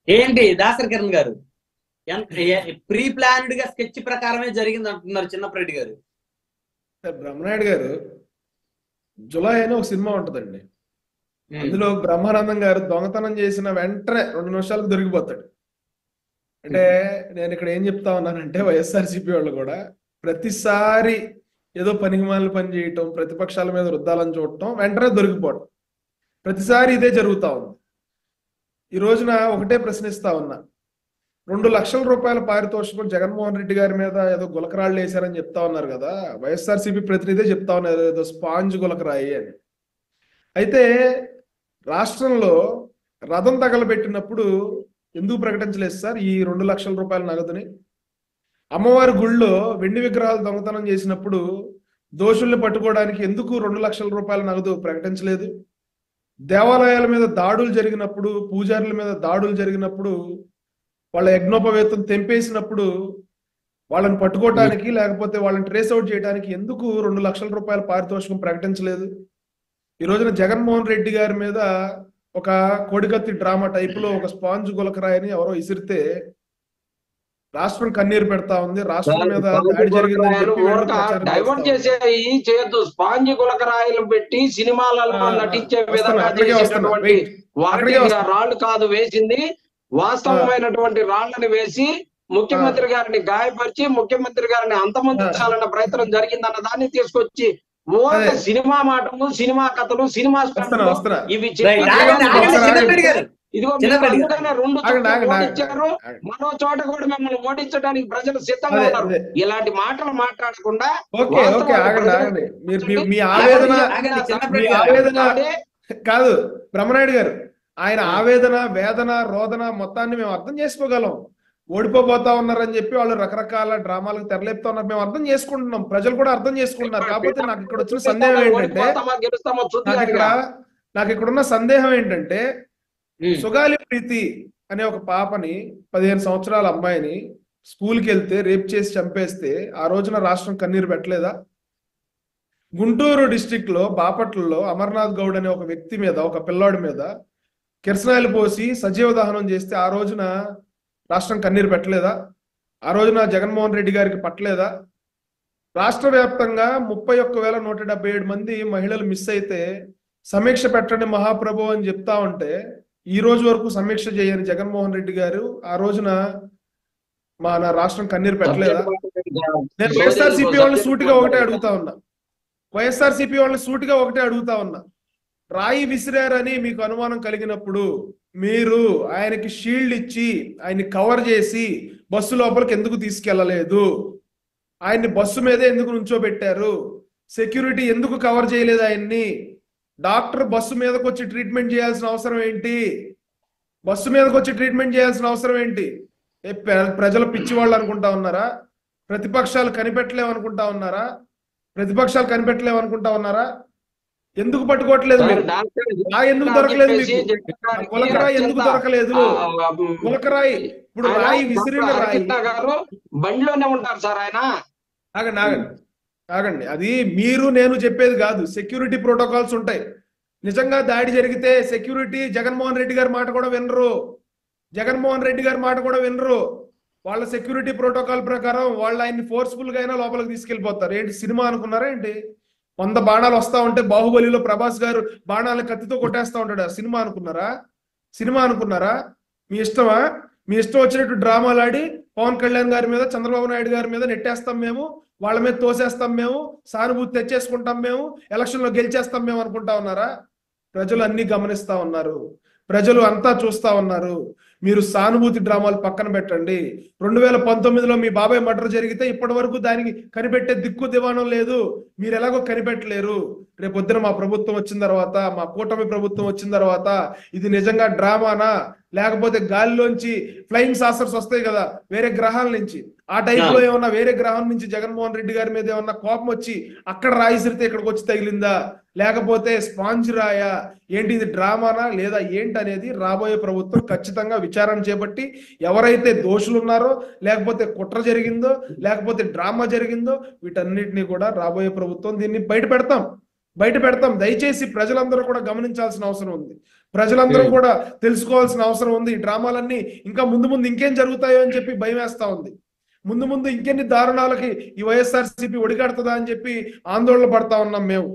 ఏంటి దాసరి కిరణ్ గారు pre planned గా స్కెచ్ ప్రకారమే జరిగింది అంటున్నారు చిన్నప్పరెడ్డి గారు. బ్రహ్మనాయుడు గారు జులై అని ఒక సినిమా ఉంటదండి. ఉమ్, అందులో బ్రహ్మానందం గారు దొంగతనం చేసిన వెంటనే 2 నిమిషాలకు దొరికిపోతాడు. అంటే నేను ఇక్కడ ఏం చెప్తా ఉన్నానంటే వైఎస్ఆర్సీపీ వాళ్ళు కూడా ప్రతిసారి ఏదో పనికిమాలిన పని చేయటం, ప్రతిపక్షాల మీద రుద్దాలని చూడటం, వెంటనే దొరికిపోవటం, ప్రతిసారి ఇదే జరుగుతా ఉంది. ఈ రోజున ఒకటే ప్రశ్నిస్తా ఉన్నా, 2 లక్షల రూపాయల పారితోషికం జగన్మోహన్ రెడ్డి గారి మీద ఏదో గులకరాళ్ళు వేశారని చెప్తా ఉన్నారు కదా. వైఎస్ఆర్సీపీ ప్రతినిధే చెప్తా ఉన్నారు ఏదో స్పాంజ్ గులకరాయి అని. అయితే రాష్ట్రంలో రథం తగలబెట్టినప్పుడు ఎందుకు ప్రకటించలేదు సార్ ఈ 2 లక్షల రూపాయల నగదుని? అమ్మవారి గుళ్ళో వెండి విగ్రహాలు దొంగతనం చేసినప్పుడు దోషుల్ని పట్టుకోవడానికి ఎందుకు 2 లక్షల రూపాయల నగదు ప్రకటించలేదు? దేవాలయాల మీద దాడులు జరిగినప్పుడు, పూజారుల మీద దాడులు జరిగినప్పుడు, వాళ్ళ యజ్ఞోపవేతం తెంపేసినప్పుడు వాళ్ళని పట్టుకోవటానికి లేకపోతే వాళ్ళని ట్రేస్ అవుట్ చేయడానికి ఎందుకు 2 లక్షల రూపాయల పారితోషికం ప్రకటించలేదు? ఈ రోజున జగన్మోహన్ రెడ్డి గారి మీద ఒక కోడికత్తి డ్రామా టైప్ లో ఒక స్పాంజ్ గులకరాయని ఎవరో ఇసిరితే రాష్ట్రం కన్నీరు పెడతా ఉంది. రాష్ట్రం మీద దాడి జరిగిందని చెప్పి వీళ్ళు ప్రచారం డైవర్ట్ చేస్తా ఉన్నారు. చేసే చేయొద్దు. స్పాంజ్ గులకరాయిలు పెట్టి సినిమాలలో నటించే విధంగా చేసేటటువంటి వాటికి రాళ్ళు కాదు వేసింది, వాస్తవమైనటువంటి రాళ్లను వేసి ముఖ్యమంత్రి గారిని గాయపరిచి ముఖ్యమంత్రి గారిని అంతమొందించాలన్న ప్రయత్నం జరిగిందన్న దాన్ని తీసుకొచ్చి సినిమా మాటలు, సినిమా కథలు, సినిమా ఇవి ఇదిగో అందుకనే 2 చోట్ల ఓడించారు, మరో చోట కూడా మిమ్మల్ని ఓడించడానికి ప్రజలు సిద్ధంగా ఉన్నారు. ఇలాంటి మాటలు మాట్లాడకుండా మీ ఆవేదన కాదు బ్రహ్మనాయుడు గారు, ఆయన ఆవేదన, వేదన, రోదన మొత్తాన్ని మేము అర్థం చేసుకోగలం. ఓడిపోతా ఉన్నారని చెప్పి వాళ్ళు రకరకాల డ్రామాలకు తెరలేపుతా ఉన్నారు, మేము అర్థం చేసుకుంటున్నాం, ప్రజలు కూడా అర్థం చేసుకుంటున్నారు. కాకపోతే నాకు ఇక్కడ వచ్చిన సందేహం ఏంటంటే నాకు ఇక్కడున్న సందేహం ఏంటంటే సుగాలి ప్రీతి అనే ఒక పాపని 15 సంవత్సరాల అమ్మాయిని స్కూల్కి వెళ్తే రేప్ చేసి చంపేస్తే ఆ రోజున రాష్ట్రం కన్నీరు పెట్టలేదా? గుంటూరు డిస్టిక్ లో బాపట్లలో అమర్నాథ్ గౌడ్ అనే ఒక వ్యక్తి మీద, ఒక పిల్లాడి మీద కిరసనాయిలు పోసి సజీవ దహనం చేస్తే ఆ రోజున రాష్ట్రం కన్నీరు పెట్టలేదా? ఆ రోజున జగన్మోహన్ రెడ్డి గారికి పట్టలేదా? రాష్ట్ర వ్యాప్తంగా 31,177 మంది మహిళలు మిస్ అయితే సమీక్ష పెట్టండి మహాప్రభు అని చెప్తా ఉంటే ఈ రోజు వరకు సమీక్ష చేయని జగన్మోహన్ రెడ్డి గారు ఆ రోజున మన రాష్ట్రం కన్నీరు పెట్టలేదా? నేను వైఎస్ఆర్సీపీ వాళ్ళని సూటిగా ఒకటే అడుగుతా ఉన్నా, రాయి విసిరారని మీకు అనుమానం కలిగినప్పుడు మీరు ఆయనకి షీల్డ్ ఇచ్చి ఆయన్ని కవర్ చేసి బస్సు లోపలికి ఎందుకు తీసుకెళ్లలేదు? ఆయన్ని బస్సు మీదే ఎందుకు నుంచోబెట్టారు? సెక్యూరిటీ ఎందుకు కవర్ చేయలేదు ఆయన్ని? డాక్టర్ బస్సు మీదకి వచ్చి ట్రీట్మెంట్ చేయాల్సిన అవసరం ఏంటి? ప్రజలు పిచ్చి వాళ్ళు అనుకుంటా ఉన్నారా? ప్రతిపక్షాలు కనిపెట్టలేమనుకుంటా ఉన్నారా? ఎందుకు పట్టుకోవట్లేదు? ఎందుకు దొరకలేదు మీకు? గులకరాయి ఎందుకు దొరకలేదు? గులకరాయి ఇప్పుడు రాయి విసిరిన రాయి బండిలోనే ఉంటారు సార్ ఆయన. ఆగండి, అది మీరు నేను చెప్పేది కాదు. సెక్యూరిటీ ప్రోటోకాల్స్ ఉంటాయి. నిజంగా దాడి జరిగితే సెక్యూరిటీ జగన్మోహన్ రెడ్డి గారి మాట కూడా వినరు. వాళ్ళ సెక్యూరిటీ ప్రోటోకాల్ ప్రకారం వాళ్ళు ఆయన్ని ఫోర్స్ఫుల్ గా అయినా లోపలికి తీసుకెళ్లిపోతారు. ఏంటి సినిమా అనుకున్నారా ఏంటి? 100 బాణాలు వస్తా ఉంటే బాహుబలిలో ప్రభాస్ గారు బాణాలను కత్తితో కొట్టేస్తా ఉంటాడు. సినిమా అనుకున్నారా? మీ ఇష్టమా? మీ ఇష్టం వచ్చినట్టు డ్రామాలు ఆడి పవన్ కళ్యాణ్ గారి మీద, చంద్రబాబు నాయుడు గారి మీద నెట్టేస్తాం మేము, వాళ్ళ మీద తోసేస్తాం మేము, సానుభూతి తెచ్చేసుకుంటాం మేము, ఎలక్షన్ లో గెలిచేస్తాం మేము అనుకుంటా ఉన్నారా? ప్రజలు అన్ని గమనిస్తా ఉన్నారు, ప్రజలు అంతా చూస్తా ఉన్నారు. మీరు సానుభూతి డ్రామాలు పక్కన పెట్టండి. 2019లో మీ బాబాయ్ మర్డర్ జరిగితే ఇప్పటి వరకు దానికి కనిపెట్టే దిక్కు దివాణం లేదు. మీరు ఎలాగో కనిపెట్టలేరు. రేపొద్దున మా ప్రభుత్వం వచ్చిన తర్వాత, మా కూటమి ప్రభుత్వం వచ్చిన తర్వాత ఇది నిజంగా డ్రామానా లేకపోతే గాలిలోంచి ఫ్లయింగ్ సాసర్స్ వస్తాయి కదా వేరే గ్రహాల నుంచి, ఆ టైప్ లో ఏమన్నా వేరే గ్రహం నుంచి జగన్మోహన్ రెడ్డి గారి మీద ఏమన్నా కోపం వచ్చి అక్కడ రాయిసిరితే ఇక్కడికి వచ్చి తగిలిందా, లేకపోతే స్పాంజ్ రాయా, ఏంటి ఇది డ్రామానా లేదా ఏంటి అనేది రాబోయే ప్రభుత్వం ఖచ్చితంగా విచారణ చేపట్టి ఎవరైతే దోషులు ఉన్నారో, లేకపోతే కుట్ర జరిగిందో, లేకపోతే డ్రామా జరిగిందో వీటన్నిటిని కూడా రాబోయే ప్రభుత్వం దీన్ని బయట పెడతాం. దయచేసి ప్రజలందరూ కూడా గమనించాల్సిన అవసరం ఉంది. ప్రజలందరూ కూడా తెలుసుకోవాల్సిన అవసరం ఉంది. ఈ డ్రామాలన్నీ ఇంకా ముందు ముందు ఇంకేం జరుగుతాయో అని చెప్పి భయం వేస్తా ఉంది. ముందు ముందు ఇంకెన్ని దారుణాలకి ఈ వైఎస్ఆర్సీపీ ఒడిగడుతుందా అని చెప్పి ఆందోళన పడతా ఉన్నాం మేము.